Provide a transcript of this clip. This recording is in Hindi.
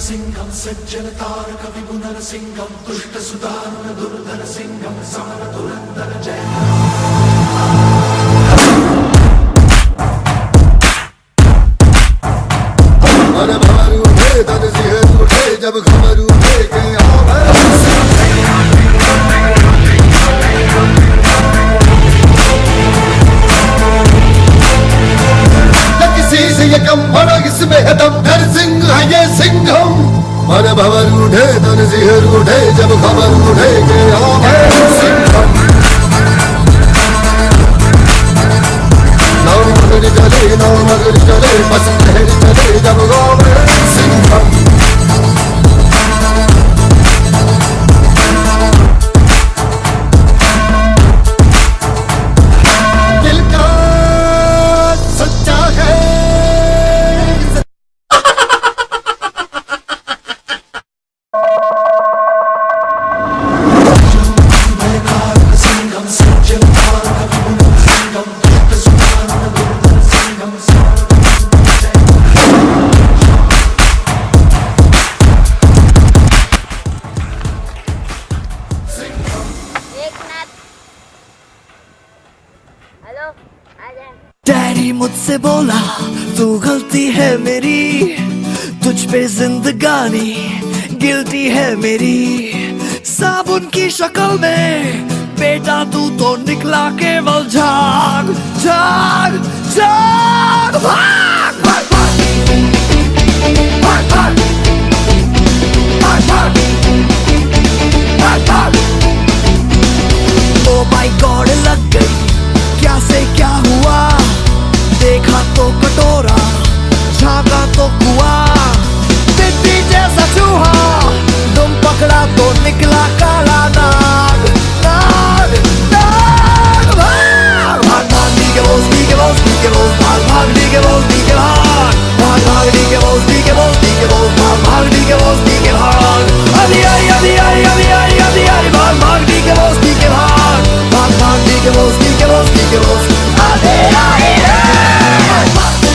सिंहम सज्जन तारक विभु नरसिंहम दुष्ट सुदारुण दुर्धर सिंहम समर धुरंधर जय। मन भर उठे तन सिहर उठे जब खबर उठे के आवे किसी से ये कम बड़ा इसमें है दम नर सिंह है ये सिंघम। मन भवर उठे तन सिहर उठे जब खबर उठे के आवे सिंघम। नाव मगर चले बस लहर चले जब गावे सिंघम। दिल का सच्चा है सिंहम सज्जन तारक विभु नरसिंहम दुष्ट सुदारुण दुर्धर सिंहम समर धुरंधर जय। एकनाथ, हेलो आजा। डैडी मुझसे बोला तू गलती है मेरी, तुझ पे जिंदगानी गिल्टी है मेरी। साबुन की शक्ल में बेटा तू तो निकला केवल झाग झाग झाग। भाग भाग भाग भाग भाग भाग भाग भाग भाग। ओ माय गॉड लग गई क्या से क्या हुआ, देखा तो कटोरा झांका तो कुआं।